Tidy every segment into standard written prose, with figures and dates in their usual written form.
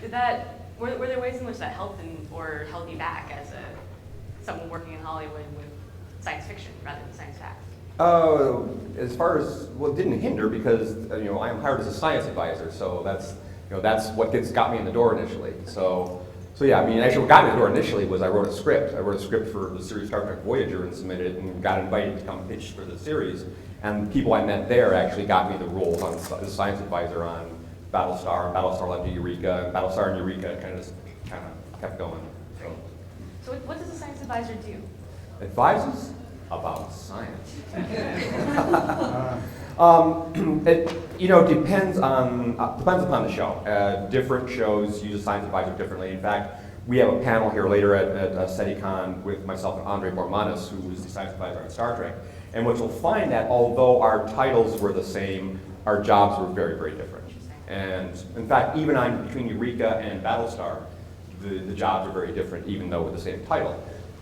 Were there ways in which that helped or held you back as someone working in Hollywood with science fiction rather than science fact? As far as, well, it didn't hinder because, I'm hired as a science advisor, so that's what got me in the door initially. So yeah, actually what got me in the door initially was I wrote a script. I wrote a script for the series Star Trek Voyager and submitted it and got invited to come pitch for the series. And the people I met there actually got me the roles as a science advisor on Battlestar, and Battlestar led to Eureka, and Battlestar and Eureka kind of kept going. So what does a science advisor do? Advises about science. It depends upon the show. Different shows use a science advisor differently. In fact, we have a panel here later at SETICon with myself and Andre Bormanis, who was the science advisor on Star Trek. And what you'll find that although our titles were the same, our jobs were very, very different. And in fact, even between Eureka and Battlestar, the jobs are very different, even though with the same title.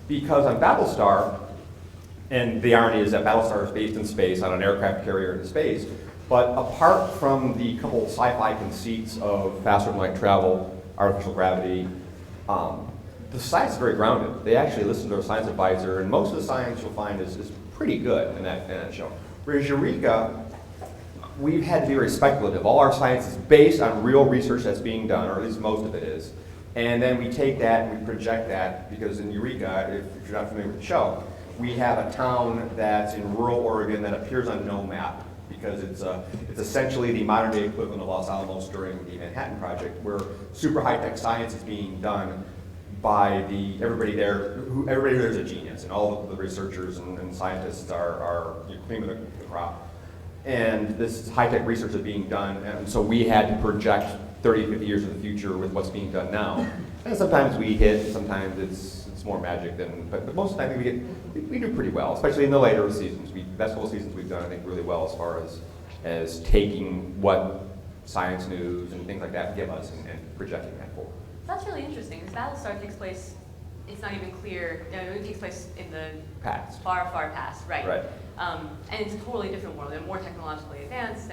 Because on Battlestar, and the irony is that Battlestar is based in space on an aircraft carrier in space, but apart from the couple sci-fi conceits of faster than light travel, artificial gravity, the science is very grounded. They actually listen to their science advisor, and most of the science you'll find is pretty good in that show. Whereas Eureka, we've had to be very speculative. All our science is based on real research that's being done, or at least most of it is. And then we take that and we project that, because in Eureka, if you're not familiar with the show, we have a town that's in rural Oregon that appears on no map, because it's essentially the modern day equivalent of Los Alamos during the Manhattan Project, where super high-tech science is being done by everybody there is a genius, and all of the researchers and scientists are cream of the crop. And this high-tech research is being done, and so we had to project 30, 50 years in the future with what's being done now. And sometimes we hit, sometimes it's more magic but most of the time we do pretty well, especially in the later seasons. Best couple seasons we've done, I think, really well as far as taking what science news and things like that give us and projecting that forward. That's really interesting, because Battlestar takes place, it's not even clear, it takes place in the past. Far, far past, right. Right. And it's a totally different world. They're more technologically advanced,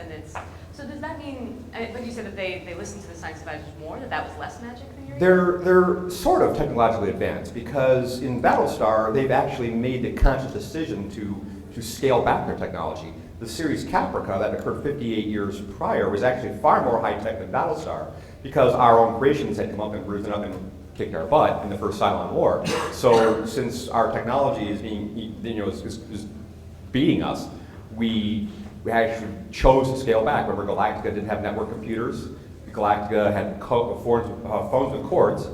so does that mean, when you said that they listen to the science advisors more, that was less magic than your They're sort of technologically advanced, because in Battlestar, they've actually made the conscious decision to scale back their technology. The series Caprica that occurred 58 years prior was actually far more high-tech than Battlestar, because our own creations had come up and risen up and kicked our butt in the first Cylon War. So since our technology is beating us, we actually chose to scale back. Remember, Galactica didn't have network computers. Galactica had phones with cords,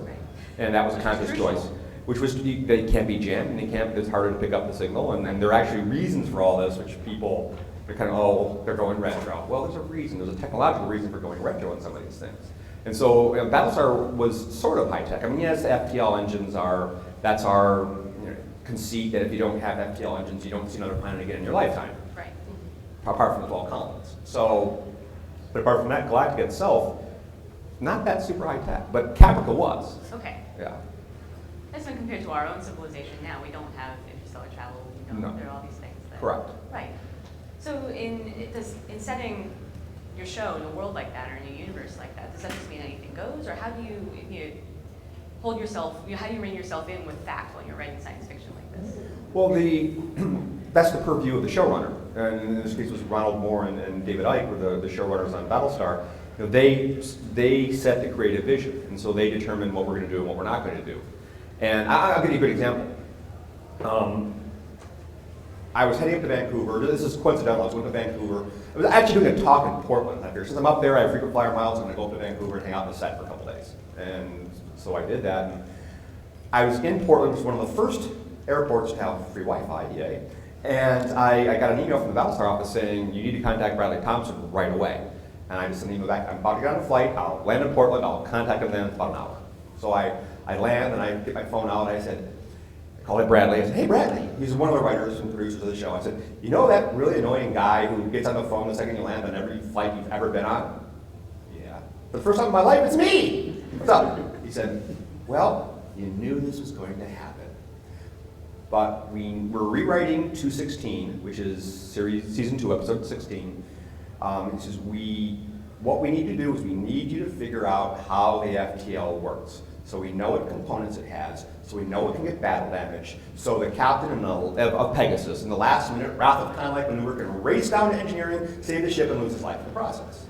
and that was a conscious choice, which was they can't be jammed, and it's harder to pick up the signal, and there are actually reasons for all this, which people are kind of, they're going retro. Well, there's a reason. There's a technological reason for going retro in some of these things. And so Battlestar was sort of high-tech. Yes, the FTL engines that's our conceit that if you don't have FTL engines, you don't see another planet again in your lifetime. Right. Apart from the 12 colonies. But apart from that, Galactica itself, not that super high-tech, but Caprica was. Okay. Yeah. That's when compared to our own civilization now, we don't have interstellar travel, No. There are all these things. Correct. Right. So in setting your show in a world like that, or in a universe like that, does that just mean anything goes, or how do you hold yourself? How do you rein yourself in with fact when you're writing science fiction like this? Well, that's the purview of the showrunner, and in this case it was Ronald Moore and David Icke were the showrunners on Battlestar. They set the creative vision, and so they determine what we're going to do and what we're not going to do. And I'll give you a good example. I was heading up to Vancouver. This is coincidental. I was going to Vancouver. I was actually doing a talk in Portland. I figured since I'm up there, I have frequent flyer miles. I'm going to go up to Vancouver and hang out on the set for a couple days. And so I did that. And I was in Portland, which was one of the first airports to have free Wi-Fi, yay. And I got an email from the Battlestar office saying, you need to contact Bradley Thompson right away. And I just sent an email back, I'm about to get on a flight, I'll land in Portland, I'll contact him then in about an hour. So I land and I get my phone out and I said, I called Bradley, I said, hey Bradley, he's one of the writers and producers of the show. I said, you know that really annoying guy who gets on the phone the second you land on every flight you've ever been on? Yeah. For the first time in my life, it's me! What's up? He said, well, you knew this was going to happen. But we're rewriting 216, which is season 2, episode 16. what we need to do is we need you to figure out how the FTL works. So we know what components it has, so we know it can get battle damage. So the captain of Pegasus, in the last minute, Wrath of kind of like maneuver, can race down to engineering, save the ship, and lose his life in the process.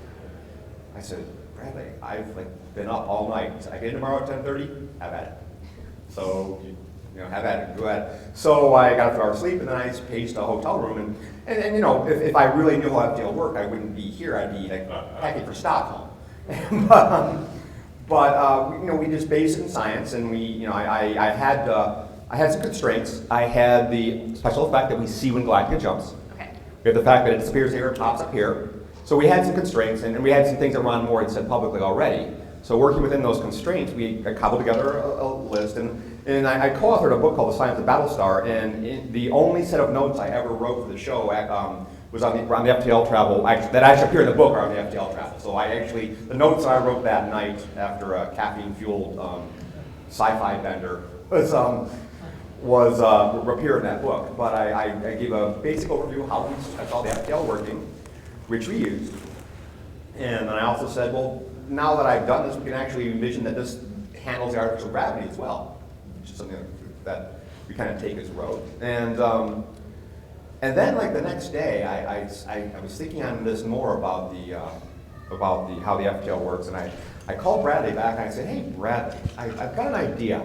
I said, Bradley, I've been up all night. He said, I get in tomorrow at 10:30, have at it. So, have at it, go at it. So I got a few hours sleep, and then I paged a hotel room, and if I really knew how FTL worked, I wouldn't be here. I'd be packing for Stockholm. But we just based it in science, and I had some constraints. I had the special effect that we see when Galactica jumps. Okay. We had the fact that it disappears here, it pops up here. So we had some constraints, and we had some things that Ron Moore had said publicly already. So working within those constraints, we cobbled together a list, and I co-authored a book called The Science of Battlestar, and the only set of notes I ever wrote for the show was on the FTL travel, that actually appear in the book are on the FTL travel. So the notes I wrote that night after a caffeine-fueled sci-fi bender appear in that book. But I gave a basic overview of how I saw the FTL working, which we used. And then I also said, well, now that I've done this, we can actually envision that this handles the artificial gravity as well, which is something that we kind of take as a road. And then, the next day, I was thinking on this more about how the FTL works, and I called Bradley back and I said, hey, Brad, I've got an idea.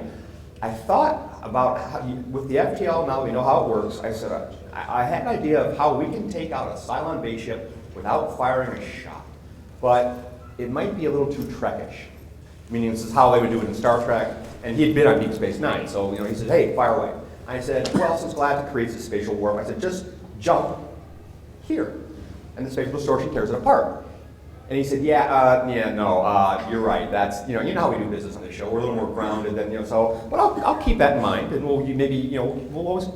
I thought about with the FTL, now that we know how it works, I said, I had an idea of how we can take out a Cylon base ship without firing a shot, but it might be a little too Trekkish. Meaning this is how they would do it in Star Trek, and he had been on Deep Space Nine, so he said, hey, fire away. I said, well, since Galactica creates a spatial warp, I said, just jump here. And the spatial distortion tears it apart. And he said, no, you're right. That's, you know how we do business on this show. We're a little more grounded than, but I'll keep that in mind, and we'll always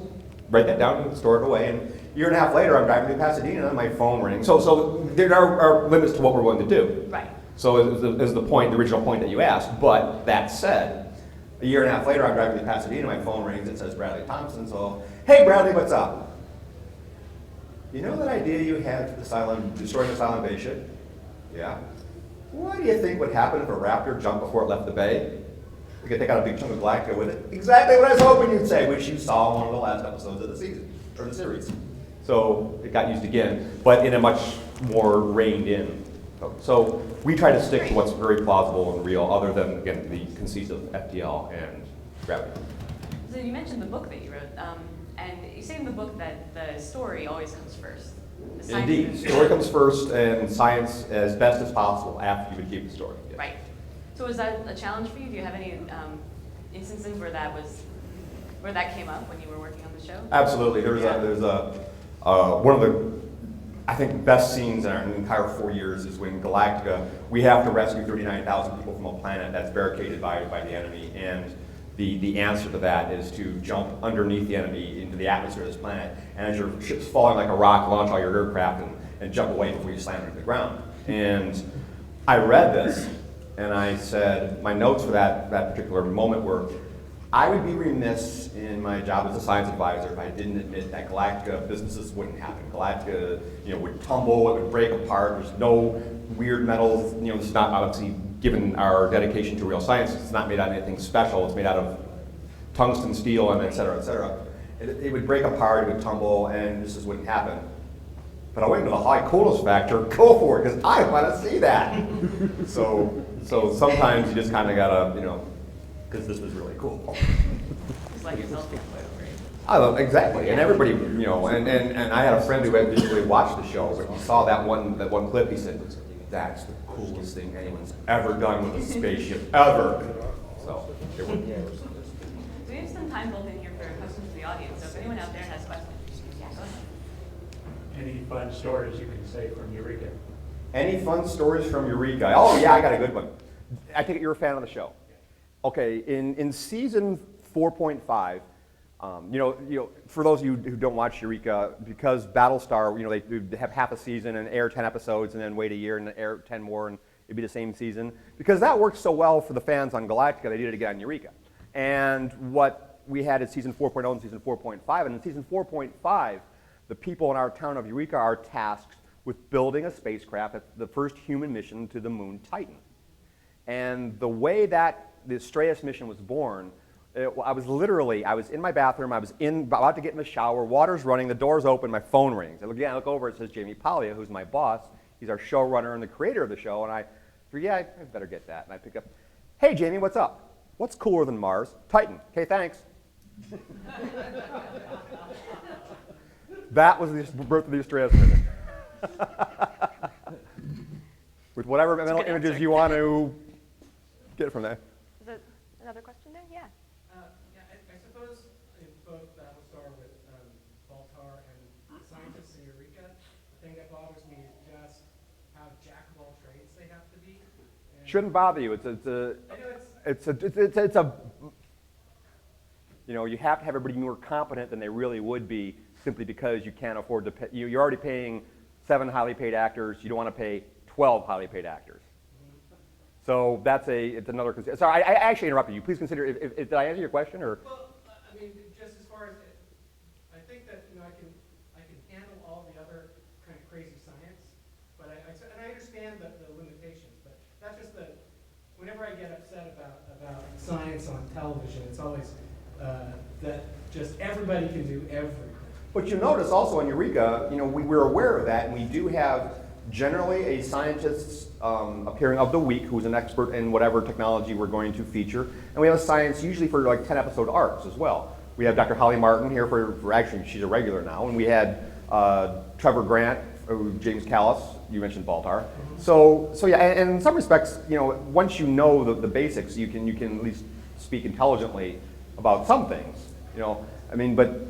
write that down and store it away. And a year and a half later, I'm driving to Pasadena and my phone rings. So there are limits to what we're willing to do. Right. So is the original point that you asked. But that said, a year and a half later, I'm driving to Pasadena, my phone rings, it says Bradley Thompson, so, hey Bradley, what's up? You know that idea you had for destroying the Cylon base ship? Yeah. What do you think would happen if a Raptor jumped before it left the bay? We could take out a big chunk of Galactica with it. Exactly what I was hoping you'd say, which you saw in one of the last episodes of the season, or the series. So it got used again, but in a much more reined in. So we try to stick to what's very plausible and real, other than, again, the conceits of FTL and gravity. So you mentioned the book that you wrote, and you say in the book that the story always comes first. Indeed, story comes first, and science as best as possible after you achieve the story. Yes. Right. So was that a challenge for you? Do you have any instances where that came up when you were working on the show? Absolutely. There's one of the, I think, best scenes in our entire 4 years is when Galactica, we have to rescue 39,000 people from a planet that's barricaded by the enemy, and the answer to that is to jump underneath the enemy into the atmosphere of this planet, and as your ship's falling like a rock, launch all your aircraft and jump away before you slam into the ground. And I read this, and I said, my notes for that particular moment were, I would be remiss in my job as a science advisor if I didn't admit that Galactica businesses wouldn't happen. Galactica, would tumble, it would break apart. There's no weird metals. This is not, obviously, given our dedication to real science, it's not made out of anything special. It's made out of tungsten, steel, and et cetera, et cetera. It would break apart, it would tumble, and this just wouldn't happen. But I went into the high coolness factor, go for it, because I want to see that. So sometimes you just kind of gotta, because this was really cool. Just let yourself get played over it. I love, exactly, and everybody, and I had a friend who had visually watched the show, but he saw that one clip, he said, that's the coolest thing anyone's ever done with a spaceship, ever. So, it was. So we have some time built in here for questions to the audience, so if anyone out there has questions, go ahead. Any fun stories you can say from Eureka? Any fun stories from Eureka? Oh yeah, I got a good one. I take it you're a fan of the show. Okay, in season 4.5, for those of you who don't watch Eureka, because Battlestar, they have half a season and air 10 episodes and then wait a year and air 10 more and it'd be the same season. Because that works so well for the fans on Galactica, they did it again on Eureka. And what we had is season 4.0 and season 4.5, and in season 4.5, the people in our town of Eureka are tasked with building a spacecraft, the first human mission to the moon, Titan. And the way that the Astreus mission was born, I was in my bathroom, I was about to get in the shower, water's running, the door's open, my phone rings. And again, I look over, it says Jamie Paglia, who's my boss. He's our showrunner and the creator of the show, and I figured, yeah, I better get that. And I pick up, hey, Jamie, what's up? What's cooler than Mars? Titan. Okay, thanks. That was the birth of the Astreus mission. With whatever mental images answer. you want to get from that. Is there another question there? Yeah. Yeah, I suppose in both Battlestar with Baltar and Scientists in Eureka, the thing that bothers me is just how jack of all trades they have to be. And Shouldn't bother you. You have to have everybody more competent than they really would be simply because you can't afford to pay. You're already paying 7 highly paid actors. You don't want to pay 12 highly paid actors. So it's another concern. Sorry, I actually interrupted you. Please consider, did I answer your question? Or? well, I mean, just as far as I think that I can handle all the other kind of crazy science, but and I understand the limitations. But that's just whenever I get upset about science on television, it's always that just everybody can do everything. But you notice also in Eureka, we're aware of that, and we do have generally a scientist appearing of the week who's an expert in whatever technology we're going to feature, and we have a science usually for like 10-episode arcs as well. We have Dr. Holly Martin here for actually she's a regular now, and we had Trevor Grant, James Callis, you mentioned Baltar. So yeah, and in some respects, once you know the basics, you can at least speak intelligently about some things. But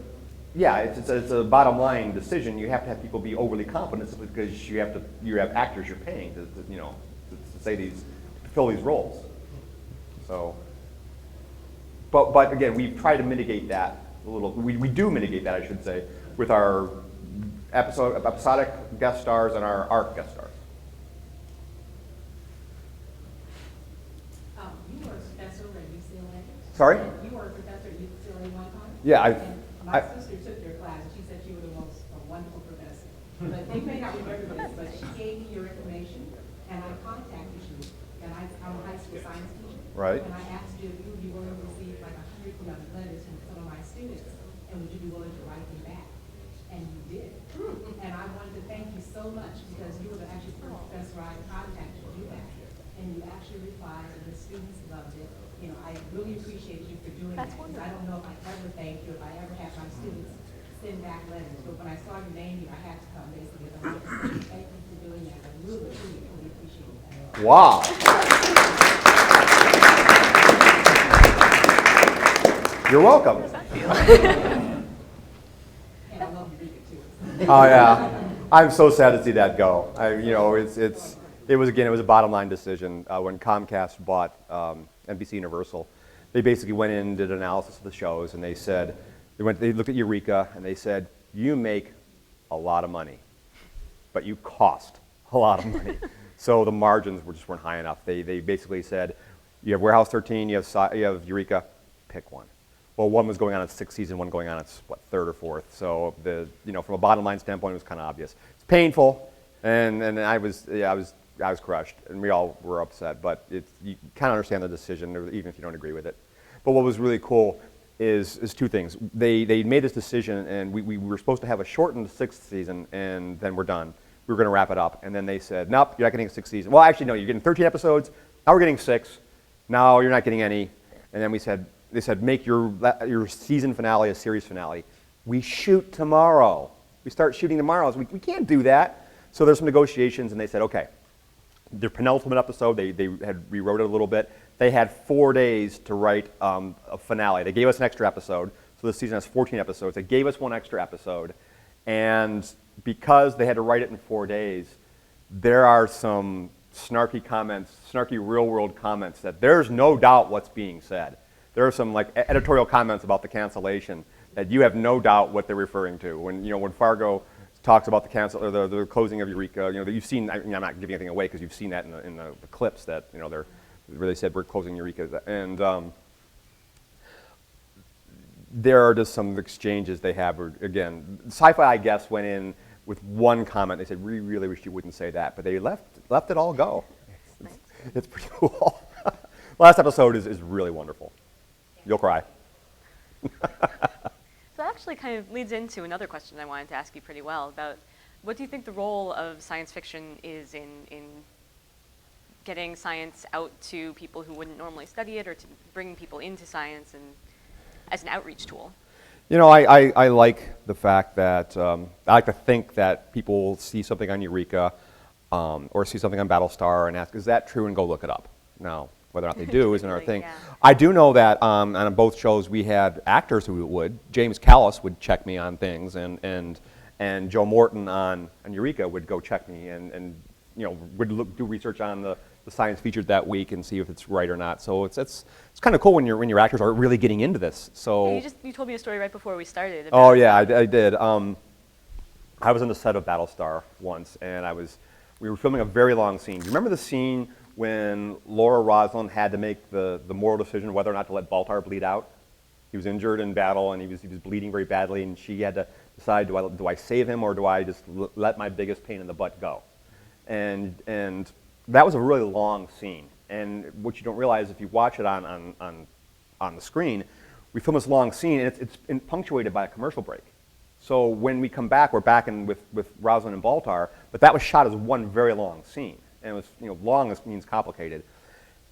yeah, it's a bottom line decision. You have to have people be overly competent simply because you have actors you're paying to fill these roles. So, but again, we try to mitigate that a little. We do mitigate that, I should say, with our episodic guest stars and our arc guest stars. You were a professor at UCLA. Sorry? You were a professor at UCLA one time? Yeah, And my sister took your class, and she said you were the most wonderful professor. But you may not remember this, but she gave me your information, and I contacted you, and I'm a high school science teacher. Right. And I asked you if you would be willing to receive like 100 letters from some of my students, and would you be willing to write them back? And you did. And I wanted to thank you so much, because you were the actually first professor I contacted to do that. And you actually replied, and the students loved it. I really appreciate you for doing That's that. 'Cause wonderful. I don't know if I ever thank you, if I ever have my students send back letters. But when I saw your name, I had to come basically. I wanted to say thank you for doing that. I really, really appreciate that. Wow. You're welcome. And I love you, too. Oh yeah, I'm so sad to see that go. It was a bottom line decision when Comcast bought NBC Universal. They basically went in and did an analysis of the shows, and they said they looked at Eureka and they said, you make a lot of money, but you cost a lot of money. So the margins weren't high enough. They basically said, you have Warehouse 13, you have Eureka, pick one. Well, one was going on its 6th season, one going on its 3rd or 4th. So from a bottom line standpoint, it was kind of obvious. It's painful, and I was crushed, and we all were upset. But you kind of understand the decision, even if you don't agree with it. But what was really cool is 2 things. They made this decision, and we were supposed to have a shortened 6th season, and then we're done. We were going to wrap it up, and then they said, nope, you're not getting a 6th season. Well, actually, no, you're getting 13 episodes. Now we're getting 6. Now you're not getting any. And then they said, make your season finale a series finale. We shoot tomorrow. We start shooting tomorrow. So we can't do that. So there's some negotiations, and they said, okay. Their penultimate episode, they had rewrote it a little bit. They had 4 days to write a finale. They gave us an extra episode. So this season has 14 episodes. They gave us 1 extra episode. And because they had to write it in 4 days, there are some snarky comments, snarky real-world comments that there's no doubt what's being said. There are some editorial comments about the cancellation that you have no doubt what they're referring to. When Fargo talks about the closing of Eureka, that you've seen. I'm not giving anything away because you've seen that in the clips that where they said we're closing Eureka, and there are just some exchanges they have. Again, Sci-Fi, I guess, went in with one comment. They said, we really wish you wouldn't say that, but they left it all go. It's pretty cool. Last episode is really wonderful. You'll cry. So that actually kind of leads into another question I wanted to ask you pretty well about what do you think the role of science fiction is in getting science out to people who wouldn't normally study it, or to bring people into science and as an outreach tool? You know, I like the fact that, I like to think that people see something on Eureka or see something on Battlestar and ask, is that true, and go look it up. Now, whether or not they do is another thing. Yeah. I do know that on both shows we had actors who would. James Callis would check me on things, and Joe Morton on Eureka would go check me and you know, would do research on the science featured that week and see if it's right or not. So it's kind of cool when your actors are really getting into this. So Yeah, you told me a story right before we started. oh yeah, I did. I was on the set of Battlestar once, and we were filming a very long scene. Do you remember the scene when Laura Roslin had to make the moral decision whether or not to let Baltar bleed out? He was injured in battle, and he was bleeding very badly, and she had to decide, do I save him, or do I just let my biggest pain in the butt go? And that was a really long scene. And what you don't realize if you watch it on the screen, we film this long scene, and it's punctuated by a commercial break. So when we come back, we're back in with Rosalind and Baltar, but that was shot as one very long scene. And it was, you know, long means complicated.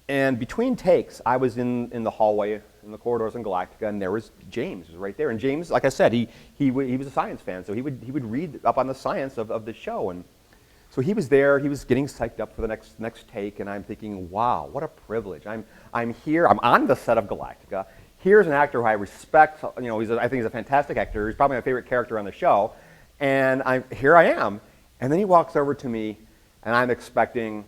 And between takes, I was in the hallway, in the corridors in Galactica, and there was James, was right there. And James, like I said, he was a science fan, so he would read up on the science of the show. And so he was there, he was getting psyched up for the next take, and I'm thinking, wow, what a privilege. I'm here, I'm on the set of Galactica. Here's an actor who I respect, you know, I think he's a fantastic actor. He's probably my favorite character on the show. And here I am. And then he walks over to me, and I'm expecting,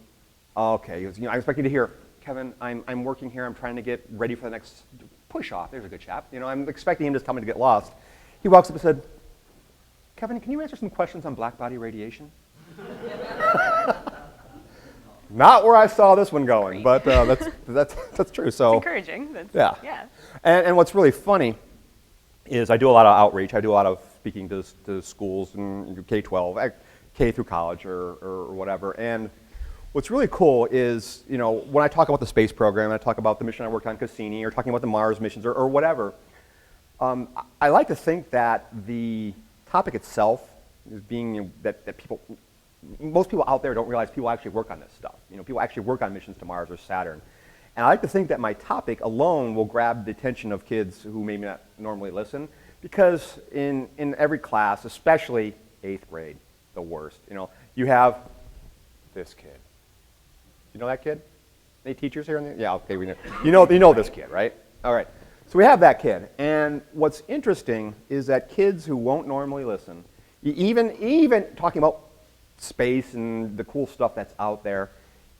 okay, you know, I'm expecting to hear, Kevin, I'm working here, I'm trying to get ready for the next push-off. There's a good chap. You know, I'm expecting him to tell me to get lost. He walks up and said, Kevin, can you answer some questions on black body radiation? Not where I saw this one going, but that's true. So It's encouraging. yeah. And what's really funny is I do a lot of outreach. I do a lot of speaking to schools and K-12, K through college or whatever. And what's really cool is, you know, when I talk about the space program, and I talk about the mission I worked on, Cassini, or talking about the Mars missions or whatever, I like to think that the topic itself is being, you know, that people, most people out there don't realize people actually work on this stuff. You know, people actually work on missions to Mars or Saturn. And I like to think that my topic alone will grab the attention of kids who maybe not normally listen, because in every class, especially 8th grade, the worst, you know, you have this kid. You know that kid? Any teachers here? Yeah, okay, we know. You know this kid, right? All right. So we have that kid. And what's interesting is that kids who won't normally listen, even talking about space and the cool stuff that's out there,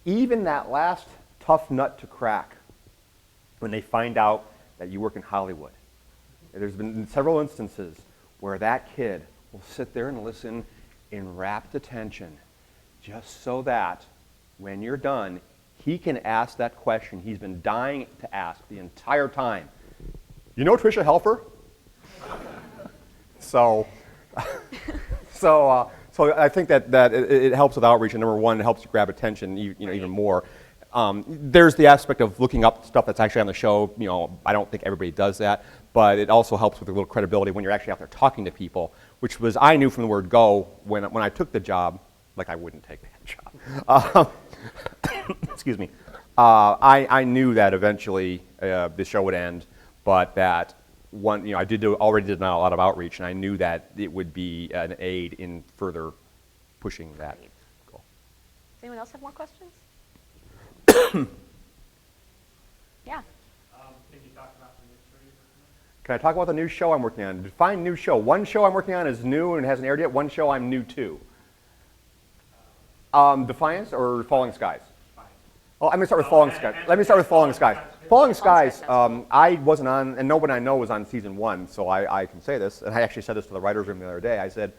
even that last tough nut to crack when they find out that you work in Hollywood. There's been several instances where that kid will sit there and listen in rapt attention just so that when you're done, he can ask that question he's been dying to ask the entire time. You know Tricia Helfer? So I think that it helps with outreach, and number one, it helps you grab attention, even more. There's the aspect of looking up stuff that's actually on the show. You know, I don't think everybody does that, but it also helps with a little credibility when you're actually out there talking to people, which was, I knew from the word go when I took the job, like I wouldn't take that job. Excuse me. I knew that eventually the show would end, but that one, you know, I already did a lot of outreach, and I knew that it would be an aid in further pushing that goal. Does anyone else have more questions? Yeah. Can you talk about the new show you're working on? Can I talk about the new show I'm working on? Define new show. One show I'm working on is new and hasn't aired yet. One show I'm new to. Defiance or Falling Skies? Well, I'm going to start with Falling Skies. Let me start with Falling Skies. Falling Skies, I wasn't on, and nobody I know was on season 1, so I can say this, and I actually said this to the writers' room the other day. I said,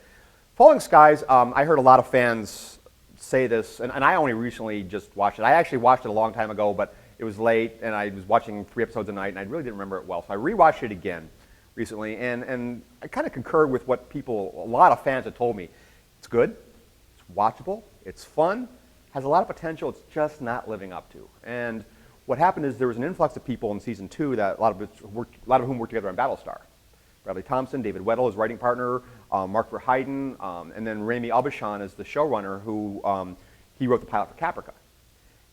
Falling Skies, I heard a lot of fans say this, and I only recently just watched it. I actually watched it a long time ago, but it was late, and I was watching 3 episodes a night, and I really didn't remember it well. So I rewatched it again recently, and I kind of concurred with what a lot of fans had told me. It's good, it's watchable, it's fun, has a lot of potential, it's just not living up to. And what happened is there was an influx of people in season 2 that a lot of whom worked together on Battlestar. Bradley Thompson, David Weddle, his writing partner, Mark Verheiden, and then Rami Abishan is the showrunner who he wrote the pilot for Caprica.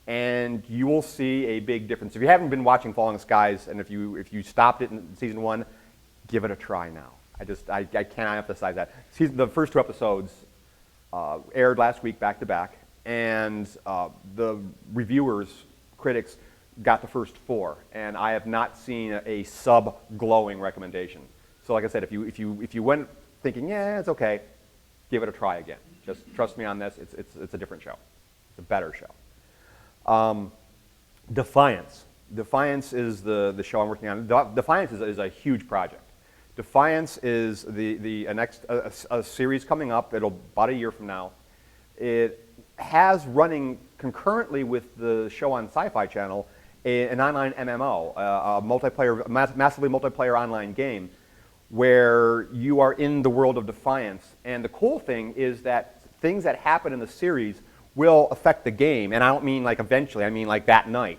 And you will see a big difference. If you haven't been watching Falling Skies, and if you stopped it in season 1, give it a try now. I cannot emphasize that. The first 2 episodes aired last week back to back, and the reviewers, critics, got the first 4, and I have not seen a sub-glowing recommendation. So like I said, if you went thinking, yeah, it's okay, give it a try again. Just trust me on this, it's a different show. It's a better show. Defiance. Defiance is the show I'm working on. Defiance is a huge project. Defiance is a series coming up. It'll about a year from now. It has running concurrently with the show on Sci-Fi Channel an online MMO, massively multiplayer online game where you are in the world of Defiance. And the cool thing is that things that happen in the series will affect the game. And I don't mean like eventually, I mean like that night.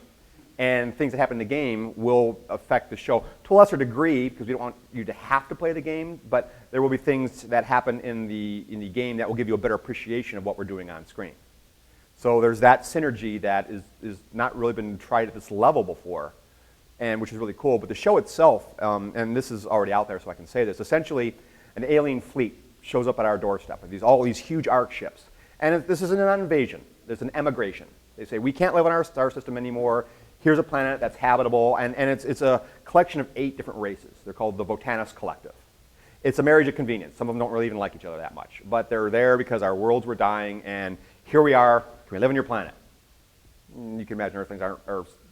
And things that happen in the game will affect the show to a lesser degree, because we don't want you to have to play the game, but there will be things that happen in the game that will give you a better appreciation of what we're doing on screen. So there's that synergy that is not really been tried at this level before, and which is really cool. But the show itself, and this is already out there so I can say this, essentially an alien fleet shows up at our doorstep with all these huge arc ships. And this isn't an invasion, there's an emigration. They say, we can't live on our star system anymore. Here's a planet that's habitable, and it's a collection of 8 different races. They're called the Votanus Collective. It's a marriage of convenience. Some of them don't really even like each other that much, but they're there because our worlds were dying, and here we are. Can we live on your planet? You can imagine Earthlings are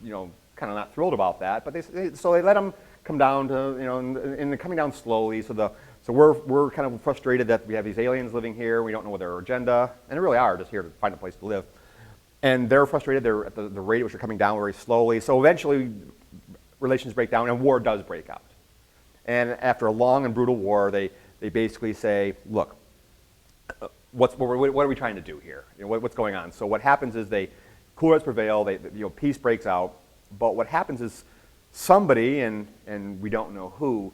kind of not thrilled about that, but so they let them come down to, and they're coming down slowly. So we're kind of frustrated that we have these aliens living here. We don't know their agenda, and they really are just here to find a place to live. And they're frustrated. They're at the rate at which they're coming down very slowly. So eventually, relations break down, and war does break out. And after a long and brutal war, they basically say, look, what are we trying to do here? What's going on? So what happens is cooler heads prevail. Peace breaks out. But what happens is somebody, and we don't know who,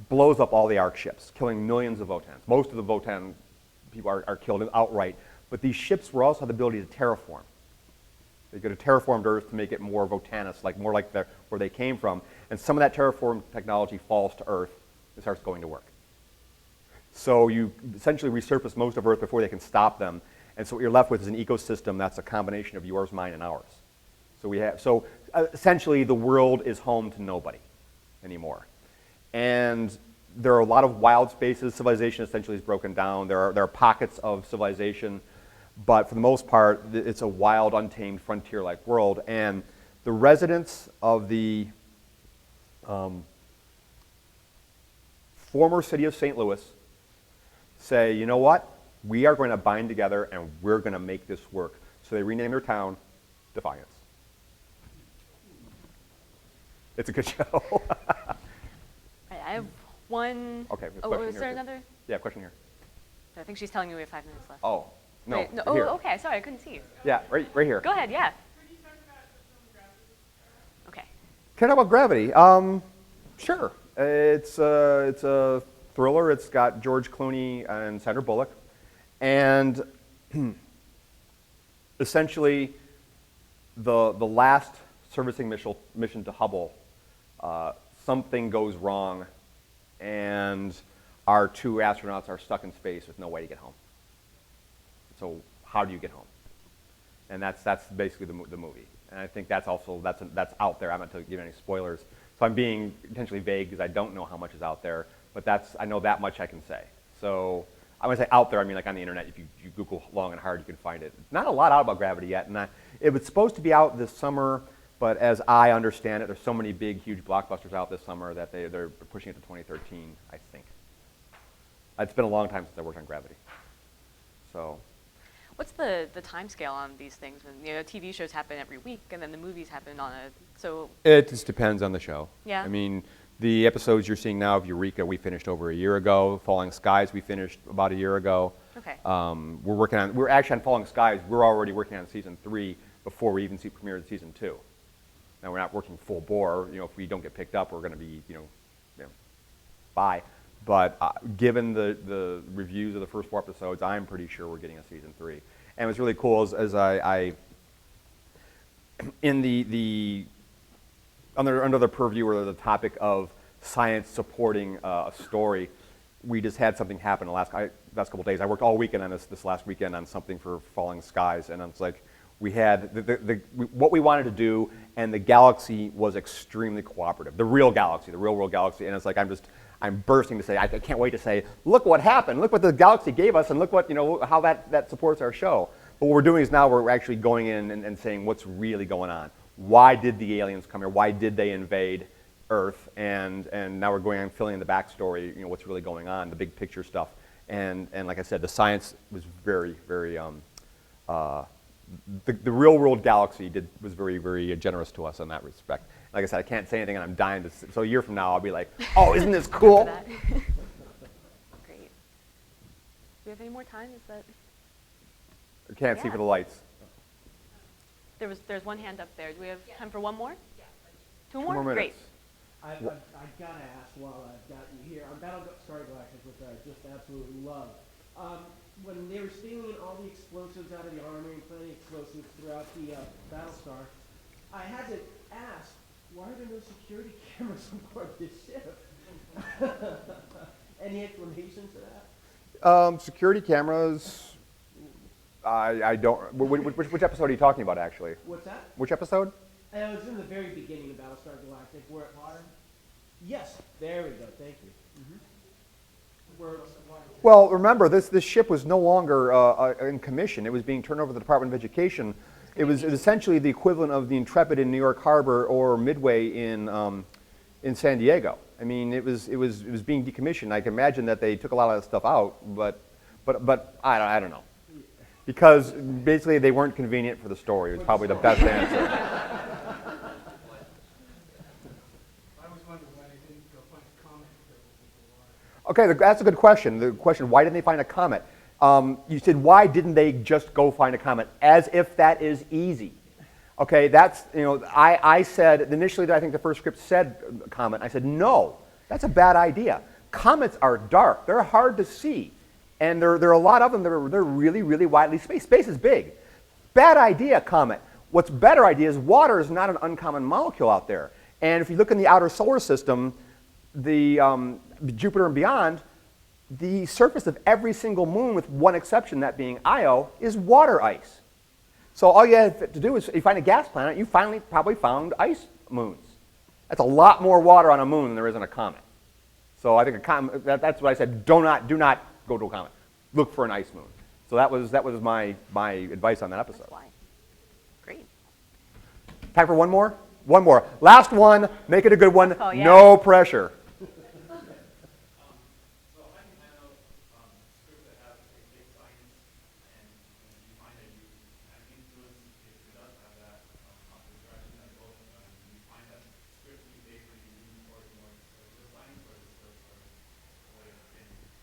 blows up all the arc ships, killing millions of Votans. Most of the Votan people are killed outright. But these ships will also have the ability to terraform. They go to terraformed Earth to make it more Votanus, more like where they came from. And some of that terraform technology falls to Earth and starts going to work. So you essentially resurface most of Earth before they can stop them. And so what you're left with is an ecosystem that's a combination of yours, mine, and ours. So essentially the world is home to nobody anymore. And there are a lot of wild spaces. Civilization essentially is broken down. There are pockets of civilization, but for the most part, it's a wild, untamed, frontier-like world. And the residents of the former city of St. Louis say, you know what? We are going to bind together and we're going to make this work. So they rename their town Defiance. It's a good show. I have one. Okay. Was there another? Yeah, question here. I think she's telling me we have 5 minutes left. Oh, no. Wait, Here. Okay. Sorry, I couldn't see you. Yeah, right here. Go ahead. Yeah. Okay. Can I talk about Gravity? Sure. It's a thriller. It's got George Clooney and Sandra Bullock, and essentially, the last servicing mission to Hubble, something goes wrong, and our 2 astronauts are stuck in space with no way to get home. So how do you get home? And that's basically the movie. And I think that's out there. I'm not going to give any spoilers. So I'm being intentionally vague because I don't know how much is out there. But I know that much I can say. So I want to say out there, I mean like on the internet. If you Google long and hard, you can find it. Not a lot out about Gravity yet. And it was supposed to be out this summer, but as I understand it, there's so many big, huge blockbusters out this summer that they're pushing it to 2013, I think. It's been a long time since I worked on Gravity. So. What's the time scale on these things? When TV shows happen every week, and then the movies happen on so. It just depends on the show. Yeah. I mean, the episodes you're seeing now of Eureka, we finished over a year ago. Falling Skies, we finished about a year ago. Okay. We're actually on Falling Skies, we're already working on season 3 before we even see premiere of season 2. Now we're not working full bore, if we don't get picked up, we're gonna be, bye. But given the reviews of the first 4 episodes, I'm pretty sure we're getting a season 3. And what's really cool is, in under the purview or the topic of science supporting a story, we just had something happen the last couple of days. I worked all weekend on this last weekend on something for Falling Skies, and it's like we had what we wanted to do, and the galaxy was extremely cooperative. The real galaxy, the real world galaxy, and it's like I'm bursting to say, I can't wait to say, look what happened, look what the galaxy gave us, and look what, how that supports our show. But what we're doing is now we're actually going in and saying what's really going on. Why did the aliens come here? Why did they invade Earth? And now we're going and filling in the backstory, what's really going on, the big picture stuff. And like I said, the science was very, very, the real world galaxy was very, very generous to us in that respect. Like I said, I can't say anything, and I'm dying to. So a year from now, I'll be like, "Oh, isn't this cool?" Great. Do we have any more time? Is that? I can't see for the lights. There's one hand up there. Do we have time for one more? Yeah. 2 2 more? more minutes. Great. I gotta ask while I've got you here on Battlestar Galactica, which I just absolutely love. When they were stealing all the explosives out of the army and planting explosives throughout the Battlestar, I had to ask, why are there no security cameras on board this ship? Any explanation to that? Security cameras. I don't. Which episode are you talking about, actually? What's that? Which episode? It was in the very beginning of Battlestar Galactica, where water. Yes, there we go. Thank you. Where Well, remember, this ship was no longer in commission. It was being turned over to the Department of Education. It was essentially the equivalent of the Intrepid in New York Harbor or Midway in San Diego. I mean, it was being decommissioned. I can imagine that they took a lot of that stuff out, but I don't know. Because basically they weren't convenient for the story. It was probably the best answer. I always wondered why they didn't go find a comet that was in the water. Okay, that's a good question. The question, why didn't they find a comet? You said, why didn't they just go find a comet? As if that is easy. Okay, that's, I said, initially I think the first script said comet. I said, no, that's a bad idea. Comets are dark. They're hard to see. And there are a lot of them that they're really, really widely spaced. Space is big. Bad idea, comet. What's better idea is water is not an uncommon molecule out there. And if you look in the outer solar system, the Jupiter and beyond, the surface of every single moon, with one exception, that being Io, is water ice. So all you have to do is, if you find a gas planet, you finally probably found ice moons. That's a lot more water on a moon than there is on a comet. So I think that's what I said. Do not go to a comet. Look for an ice moon. So that was my advice on that episode. That's why. Great. Time for one more? One more. Last one. Make it a good one. Oh, yeah. No pressure.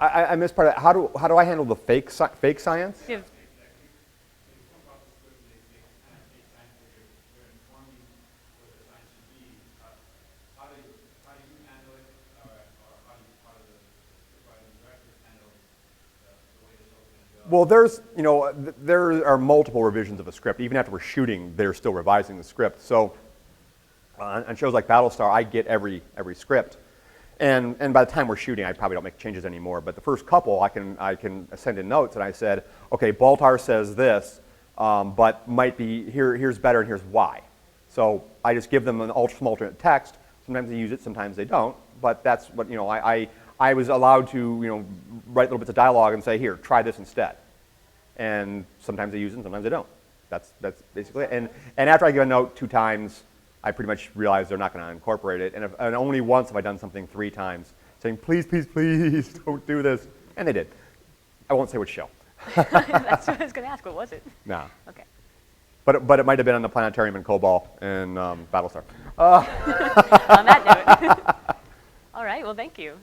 I missed part of that. How do I handle the fake science? Give. Well, there are multiple revisions of a script. Even after we're shooting, they're still revising the script. So on shows like Battlestar, I get every script. And by the time we're shooting, I probably don't make changes anymore. But the first couple, I can send in notes, and I said, okay, Baltar says this, but might be here's better, and here's why. So I just give them some alternate text. Sometimes they use it, sometimes they don't. But that's what I was allowed to write little bits of dialogue and say, here, try this instead. And sometimes they use it, and sometimes they don't. That's basically it. And after I give a note 2 times, I pretty much realized they're not going to incorporate it. And only once have I done something 3 times, saying, please, please, please, don't do this. And they did. I won't say which show. That's what I was going to ask. What was it? No. Okay. But it might have been on the planetarium in Cobol and Battlestar. On that note. All right. Well, thank you.